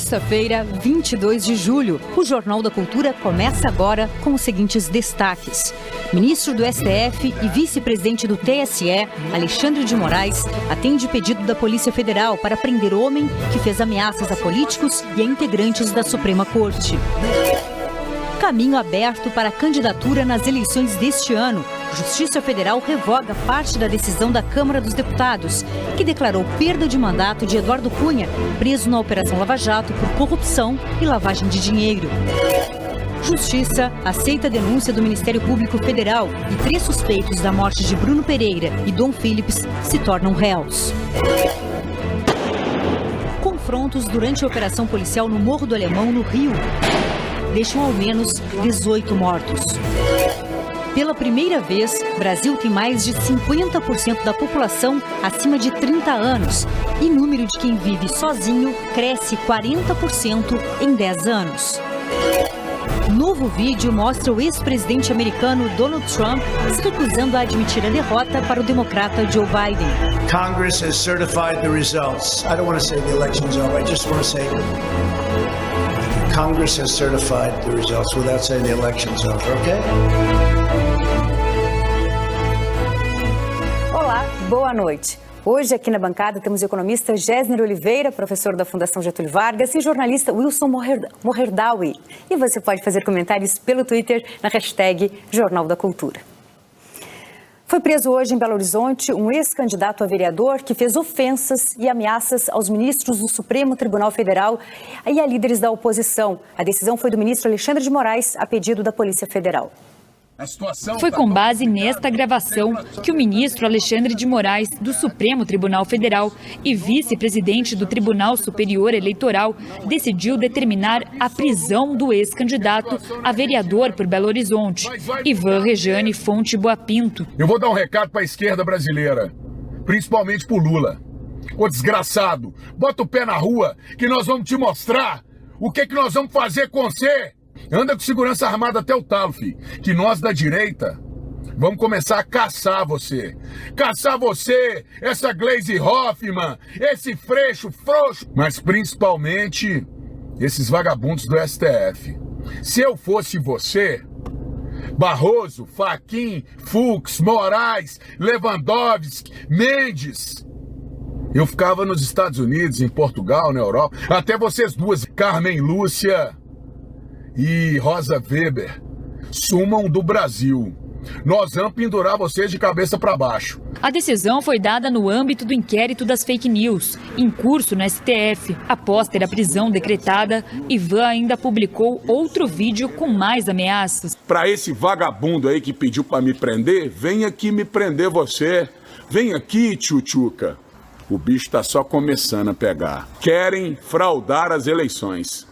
Sexta-feira, 22 de julho. O Jornal da Cultura começa agora com os seguintes destaques. Ministro do STF e vice-presidente do TSE, Alexandre de Moraes, atende pedido da Polícia Federal para prender homem que fez ameaças a políticos e a integrantes da Suprema Corte. Caminho aberto para a candidatura nas eleições deste ano. Justiça Federal revoga parte da decisão da Câmara dos Deputados, que declarou perda de mandato de Eduardo Cunha, preso na Operação Lava Jato por corrupção e lavagem de dinheiro. Justiça aceita a denúncia do Ministério Público Federal e 3 suspeitos da morte de Bruno Pereira e Dom Phillips se tornam réus. Confrontos durante a operação policial no Morro do Alemão, no Rio, deixam ao menos 18 mortos. Pela primeira vez, Brasil tem mais de 50% da população acima de 30 anos e o número de quem vive sozinho cresce 40% em 10 anos. Novo vídeo mostra o ex-presidente americano Donald Trump se recusando a admitir a derrota para o democrata Joe Biden. Congress has certified the results. I don't want to say the election's over. I just want to say Congress has certified the results without saying the election's over, okay? Olá, boa noite. Hoje aqui na bancada temos o economista Gésner Oliveira, professor da Fundação Getúlio Vargas, e jornalista Wilson Moherdawi. E você pode fazer comentários pelo Twitter na hashtag Jornal da Cultura. Foi preso hoje em Belo Horizonte um ex-candidato a vereador que fez ofensas e ameaças aos ministros do Supremo Tribunal Federal e a líderes da oposição. A decisão foi do ministro Alexandre de Moraes, a pedido da Polícia Federal. Foi com base nesta gravação que o ministro Alexandre de Moraes, do Supremo Tribunal Federal e vice-presidente do Tribunal Superior Eleitoral, decidiu determinar a prisão do ex-candidato a vereador por Belo Horizonte, Ivan Rejane Fonte Boa Pinto. Eu vou dar um recado para a esquerda brasileira, principalmente para o Lula. Ô desgraçado, bota o pé na rua que nós vamos te mostrar o que nós vamos fazer com você. Anda com segurança armada até o talo, filho, que nós da direita vamos começar a caçar você. Caçar você, essa Gleisi Hoffmann, esse Freixo frouxo, mas principalmente esses vagabundos do STF. Se eu fosse você, Barroso, Fachin, Fux, Moraes, Lewandowski, Mendes, eu ficava nos Estados Unidos, em Portugal, na Europa, até vocês duas, Carmen Lúcia e Rosa Weber, sumam do Brasil. Nós vamos pendurar vocês de cabeça para baixo. A decisão foi dada no âmbito do inquérito das fake news, em curso no STF. Após ter a prisão decretada, Ivan ainda publicou outro vídeo com mais ameaças. Para esse vagabundo aí que pediu para me prender, vem aqui me prender você. Vem aqui, tchutchuca. O bicho está só começando a pegar. Querem fraudar as eleições.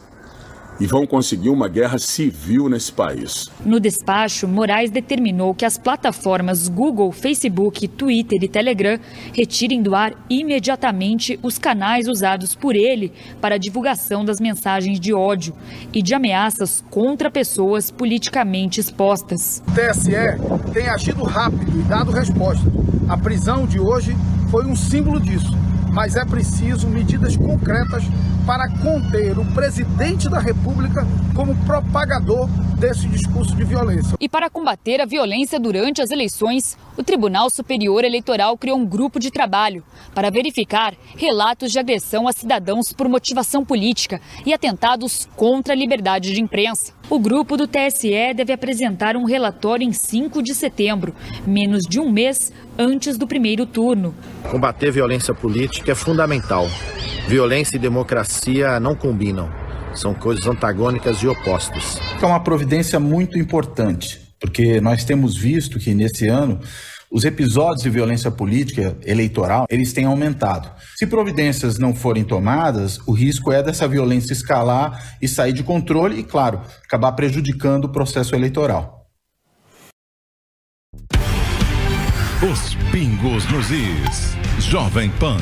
E vão conseguir uma guerra civil nesse país. No despacho, Moraes determinou que as plataformas Google, Facebook, Twitter e Telegram retirem do ar imediatamente os canais usados por ele para a divulgação das mensagens de ódio e de ameaças contra pessoas politicamente expostas. O TSE tem agido rápido e dado resposta. A prisão de hoje foi um símbolo disso, mas é preciso medidas concretas para conter o presidente da República como propagador desse discurso de violência. E para combater a violência durante as eleições, o Tribunal Superior Eleitoral criou um grupo de trabalho para verificar relatos de agressão a cidadãos por motivação política e atentados contra a liberdade de imprensa. O grupo do TSE deve apresentar um relatório em 5 de setembro, menos de um mês antes do primeiro turno. Combater violência política é fundamental. Violência e democracia não combinam. São coisas antagônicas e opostas. É uma providência muito importante, porque nós temos visto que nesse ano os episódios de violência política eleitoral, eles têm aumentado. Se providências não forem tomadas, o risco é dessa violência escalar e sair de controle e, claro, acabar prejudicando o processo eleitoral. Os pingos nos is. Jovem Pan.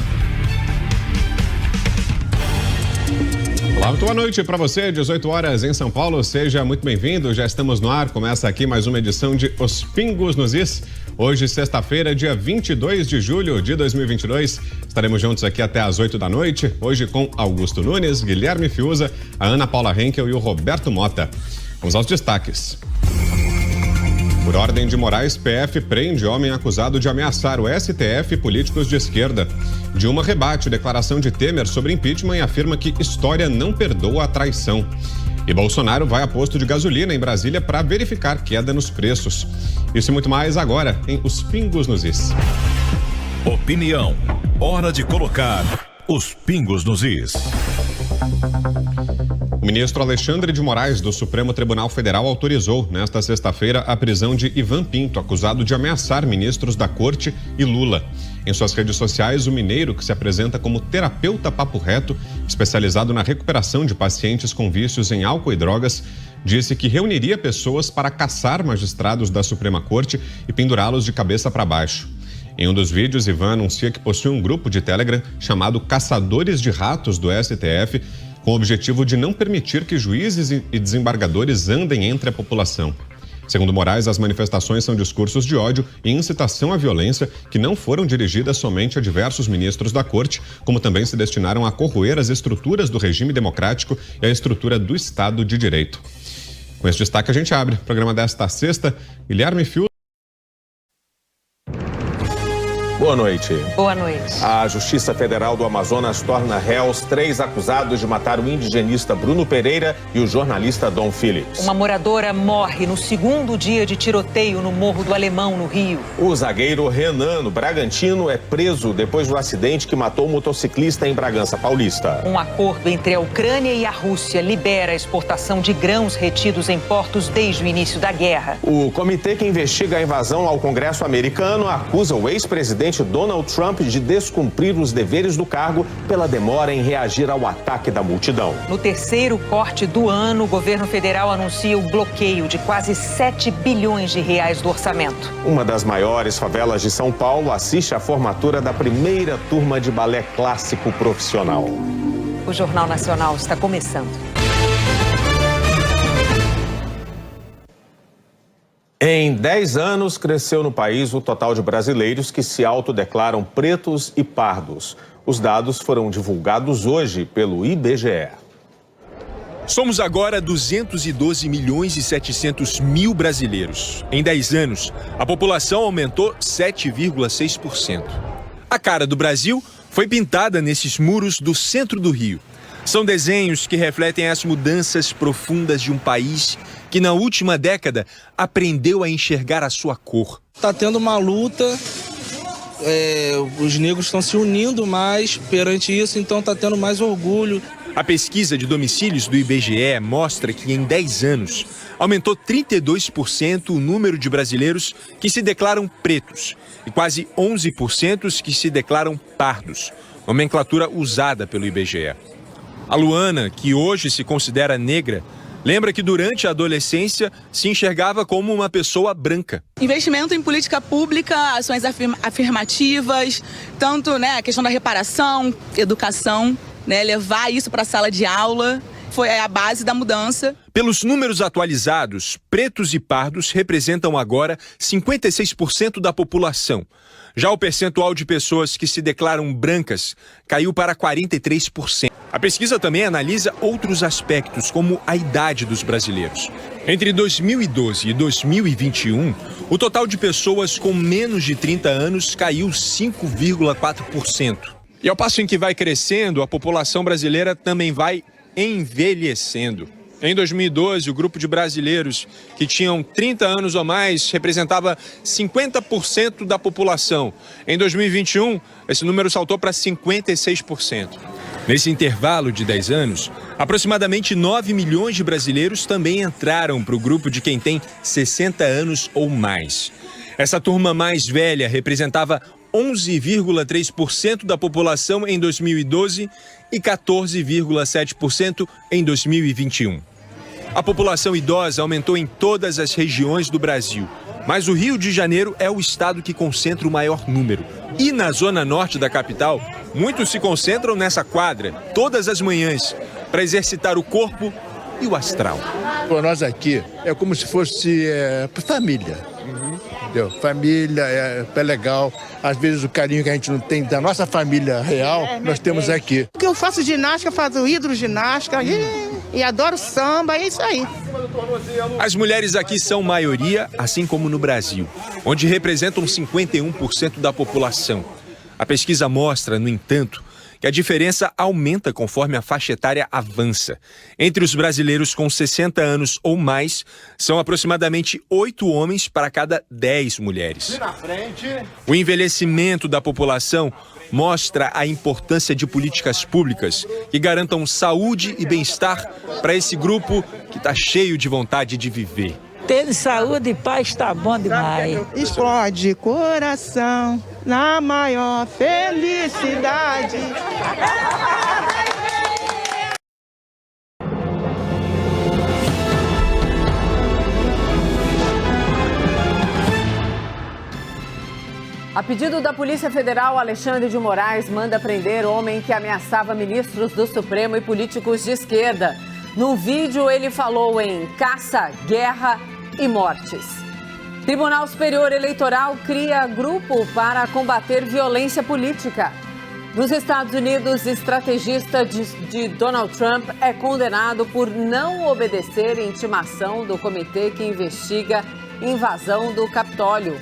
Olá, muito boa noite para você, 18 horas em São Paulo, seja muito bem-vindo, já estamos no ar, começa aqui mais uma edição de Os Pingos nos Is, Hoje, sexta-feira, dia 22 de julho de 2022. Estaremos juntos aqui até às 8 da noite. Hoje com Augusto Nunes, Guilherme Fiuza, a Ana Paula Henkel e o Roberto Mota. Vamos aos destaques. Por ordem de Moraes, PF prende homem acusado de ameaçar o STF e políticos de esquerda. Dilma rebate declaração de Temer sobre impeachment e afirma que história não perdoa a traição. E Bolsonaro vai a posto de gasolina em Brasília para verificar queda nos preços. Isso e muito mais agora em Os Pingos nos Is. Opinião. Hora de colocar os pingos nos is. O ministro Alexandre de Moraes, do Supremo Tribunal Federal, autorizou, nesta sexta-feira, a prisão de Ivan Pinto, acusado de ameaçar ministros da Corte e Lula. Em suas redes sociais, o mineiro, que se apresenta como terapeuta papo reto, especializado na recuperação de pacientes com vícios em álcool e drogas, disse que reuniria pessoas para caçar magistrados da Suprema Corte e pendurá-los de cabeça para baixo. Em um dos vídeos, Ivan anuncia que possui um grupo de Telegram chamado Caçadores de Ratos do STF, com o objetivo de não permitir que juízes e desembargadores andem entre a população. Segundo Moraes, as manifestações são discursos de ódio e incitação à violência que não foram dirigidas somente a diversos ministros da Corte, como também se destinaram a corroer as estruturas do regime democrático e a estrutura do Estado de Direito. Com esse destaque, a gente abre o programa desta sexta. Guilherme Fiuza. Boa noite. Boa noite. A Justiça Federal do Amazonas torna réus 3 acusados de matar o indigenista Bruno Pereira e o jornalista Dom Phillips. Uma moradora morre no segundo dia de tiroteio no Morro do Alemão, no Rio. O zagueiro Renan, no Bragantino, é preso depois do acidente que matou o motociclista em Bragança Paulista. Um acordo entre a Ucrânia e a Rússia libera a exportação de grãos retidos em portos desde o início da guerra. O comitê que investiga a invasão ao Congresso americano acusa o ex-presidente Donald Trump de descumprir os deveres do cargo pela demora em reagir ao ataque da multidão. No terceiro corte do ano, o governo federal anuncia o bloqueio de quase 7 bilhões de reais do orçamento. Uma das maiores favelas de São Paulo assiste à formatura da primeira turma de balé clássico profissional. O Jornal Nacional está começando. Em 10 anos, cresceu no país o total de brasileiros que se autodeclaram pretos e pardos. Os dados foram divulgados hoje pelo IBGE. Somos agora 212 milhões e 700 mil brasileiros. Em 10 anos, a população aumentou 7,6%. A cara do Brasil foi pintada nesses muros do centro do Rio. São desenhos que refletem as mudanças profundas de um país que na última década aprendeu a enxergar a sua cor. Está tendo uma luta, os negros estão se unindo mais perante isso, então está tendo mais orgulho. A pesquisa de domicílios do IBGE mostra que em 10 anos aumentou 32% o número de brasileiros que se declaram pretos e quase 11% os que se declaram pardos, nomenclatura usada pelo IBGE. A Luana, que hoje se considera negra, lembra que durante a adolescência se enxergava como uma pessoa branca. Investimento em política pública, ações afirmativas, tanto a questão da reparação, educação, levar isso para a sala de aula, foi a base da mudança. Pelos números atualizados, pretos e pardos representam agora 56% da população. Já o percentual de pessoas que se declaram brancas caiu para 43%. A pesquisa também analisa outros aspectos, como a idade dos brasileiros. Entre 2012 e 2021, o total de pessoas com menos de 30 anos caiu 5,4%. E ao passo em que vai crescendo, a população brasileira também vai envelhecendo. Em 2012, o grupo de brasileiros que tinham 30 anos ou mais representava 50% da população. Em 2021, esse número saltou para 56%. Nesse intervalo de 10 anos, aproximadamente 9 milhões de brasileiros também entraram para o grupo de quem tem 60 anos ou mais. Essa turma mais velha representava 11,3% da população em 2012 e 14,7% em 2021. A população idosa aumentou em todas as regiões do Brasil, mas o Rio de Janeiro é o estado que concentra o maior número. E na zona norte da capital, muitos se concentram nessa quadra todas as manhãs para exercitar o corpo e o astral. Para nós aqui é como se fosse família. entendeu? Família é legal. Às vezes o carinho que a gente não tem da nossa família real, nós temos aqui. Porque eu faço ginástica, faço hidroginástica e adoro samba, é isso aí. As mulheres aqui são maioria, assim como no Brasil, onde representam 51% da população. A pesquisa mostra, no entanto, que a diferença aumenta conforme a faixa etária avança. Entre os brasileiros com 60 anos ou mais, são aproximadamente 8 homens para cada 10 mulheres. O envelhecimento da população mostra a importância de políticas públicas que garantam saúde e bem-estar para esse grupo que está cheio de vontade de viver. Ter saúde e paz está bom demais. Explode coração na maior felicidade. A pedido da Polícia Federal, Alexandre de Moraes manda prender homem que ameaçava ministros do Supremo e políticos de esquerda. No vídeo, ele falou em caça, guerra e mortes. Tribunal Superior Eleitoral cria grupo para combater violência política. Nos Estados Unidos, estrategista de Donald Trump é condenado por não obedecer intimação do comitê que investiga invasão do Capitólio.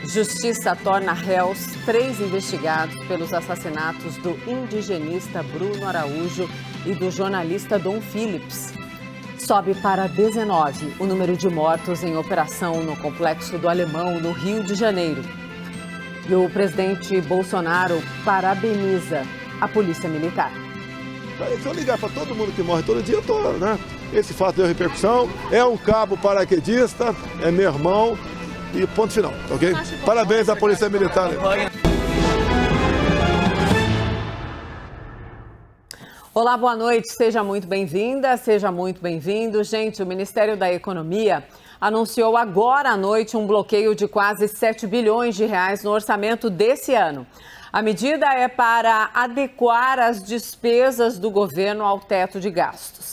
Justiça torna réus 3 investigados pelos assassinatos do indigenista Bruno Araújo e do jornalista Dom Phillips. Sobe para 19 o número de mortos em operação no Complexo do Alemão, no Rio de Janeiro. E o presidente Bolsonaro parabeniza a Polícia Militar. Se eu ligar para todo mundo que morre todo dia, eu tô, né? Esse fato deu repercussão. É um cabo paraquedista, é meu irmão e ponto final, ok? Parabéns à Polícia Militar. Olá, boa noite, seja muito bem-vinda, seja muito bem-vindo. Gente, o Ministério da Economia anunciou agora à noite um bloqueio de quase 7 bilhões de reais no orçamento desse ano. A medida é para adequar as despesas do governo ao teto de gastos.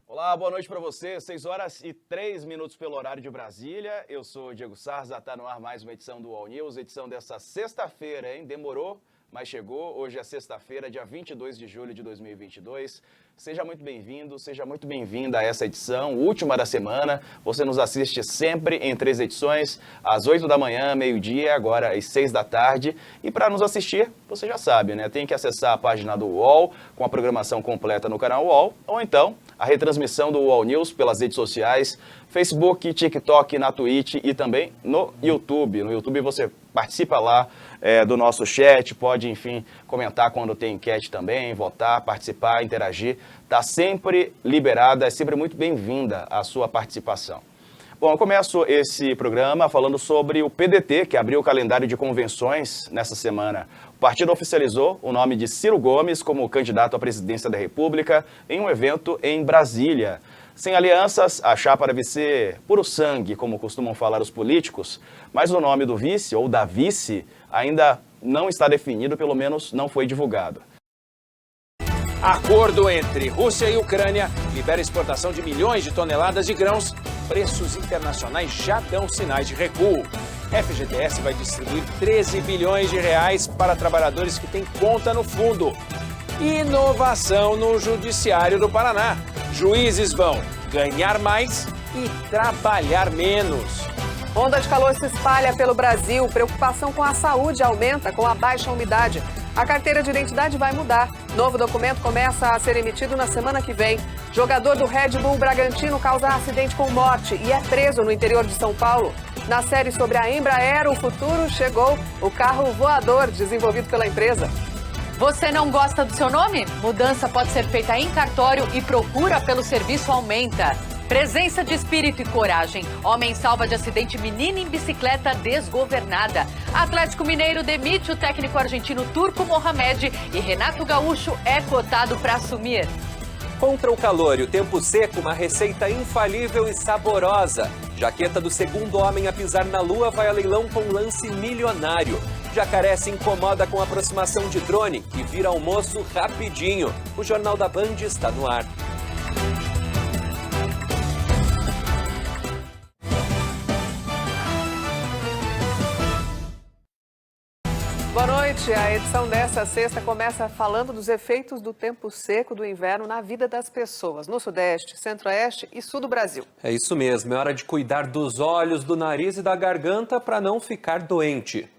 Olá, boa noite para você. 6h03 pelo horário de Brasília. Eu sou Diego Sarza, está no ar mais uma edição do All News, edição dessa sexta-feira, hein? Demorou, mas chegou. Hoje é sexta-feira, dia 22 de julho de 2022. Seja muito bem-vindo, seja muito bem-vinda a essa edição, última da semana. Você nos assiste sempre em 3 edições, às 8 da manhã, meio-dia, agora às 6 da tarde. E para nos assistir, você já sabe, né? Tem que acessar a página do UOL, com a programação completa no canal UOL, ou então a retransmissão do UOL News pelas redes sociais, Facebook, TikTok, na Twitch e também no YouTube. No YouTube você participa lá do nosso chat, pode, enfim, comentar quando tem enquete também, votar, participar, interagir. Está sempre liberada, é sempre muito bem-vinda a sua participação. Bom, eu começo esse programa falando sobre o PDT, que abriu o calendário de convenções nessa semana. O partido oficializou o nome de Ciro Gomes como candidato à presidência da República em um evento em Brasília. Sem alianças, a chapa deve ser puro sangue, como costumam falar os políticos, mas o nome do vice ou da vice ainda não está definido, pelo menos não foi divulgado. Acordo entre Rússia e Ucrânia libera exportação de milhões de toneladas de grãos. Preços internacionais já dão sinais de recuo. FGTS vai distribuir 13 bilhões de reais para trabalhadores que têm conta no fundo. Inovação no Judiciário do Paraná. Juízes vão ganhar mais e trabalhar menos. Onda de calor se espalha pelo Brasil. Preocupação com a saúde aumenta com a baixa umidade. A carteira de identidade vai mudar. Novo documento começa a ser emitido na semana que vem. Jogador do Red Bull Bragantino causa acidente com morte e é preso no interior de São Paulo. Na série sobre a Embraer, o futuro chegou. O carro voador desenvolvido pela empresa. Você não gosta do seu nome? Mudança pode ser feita em cartório e procura pelo serviço aumenta. Presença de espírito e coragem. Homem salva de acidente menina em bicicleta desgovernada. Atlético Mineiro demite o técnico argentino Turco Mohamed e Renato Gaúcho é cotado para assumir. Contra o calor e o tempo seco, uma receita infalível e saborosa. Jaqueta do segundo homem a pisar na lua vai a leilão com lance milionário. Jacaré se incomoda com a aproximação de drone e vira almoço rapidinho. O Jornal da Band está no ar. Boa noite. A edição dessa sexta começa falando dos efeitos do tempo seco do inverno na vida das pessoas, no Sudeste, Centro-Oeste e Sul do Brasil. É isso mesmo, é hora de cuidar dos olhos, do nariz e da garganta para não ficar doente.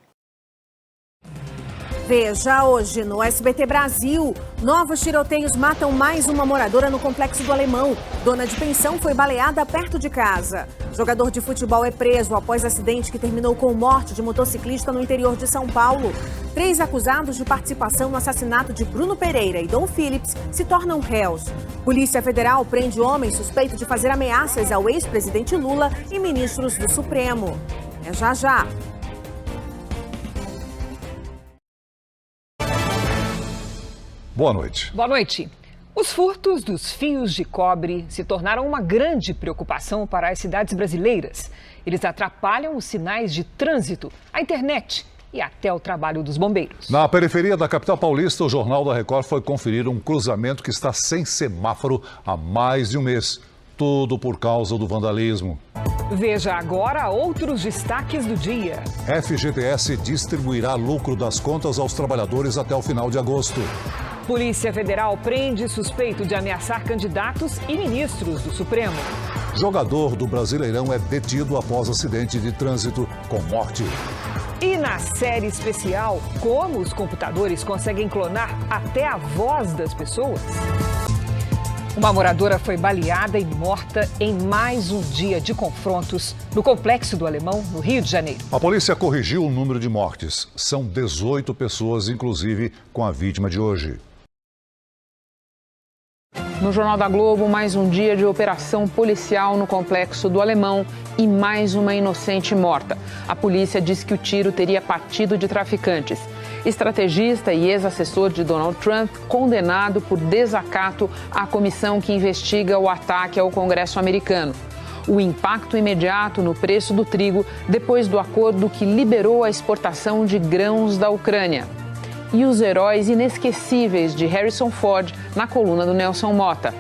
Veja hoje no SBT Brasil. Novos tiroteios matam mais uma moradora no Complexo do Alemão. Dona de pensão foi baleada perto de casa. Jogador de futebol é preso após acidente que terminou com morte de motociclista no interior de São Paulo. 3 acusados de participação no assassinato de Bruno Pereira e Dom Phillips se tornam réus. Polícia Federal prende homem suspeito de fazer ameaças ao ex-presidente Lula e ministros do Supremo. É já já. Boa noite. Boa noite. Os furtos dos fios de cobre se tornaram uma grande preocupação para as cidades brasileiras. Eles atrapalham os sinais de trânsito, a internet e até o trabalho dos bombeiros. Na periferia da capital paulista, o Jornal da Record foi conferir um cruzamento que está sem semáforo há mais de um mês. Tudo por causa do vandalismo. Veja agora outros destaques do dia. FGTS distribuirá lucro das contas aos trabalhadores até o final de agosto. Polícia Federal prende suspeito de ameaçar candidatos e ministros do Supremo. Jogador do Brasileirão é detido após acidente de trânsito com morte. E na série especial, como os computadores conseguem clonar até a voz das pessoas? Uma moradora foi baleada e morta em mais um dia de confrontos no Complexo do Alemão, no Rio de Janeiro. A polícia corrigiu o número de mortes. São 18 pessoas, inclusive com a vítima de hoje. No Jornal da Globo, mais um dia de operação policial no Complexo do Alemão e mais uma inocente morta. A polícia diz que o tiro teria partido de traficantes. Estrategista e ex-assessor de Donald Trump, condenado por desacato à comissão que investiga o ataque ao Congresso americano. O impacto imediato no preço do trigo depois do acordo que liberou a exportação de grãos da Ucrânia. E os heróis inesquecíveis de Harrison Ford na coluna do Nelson Mota.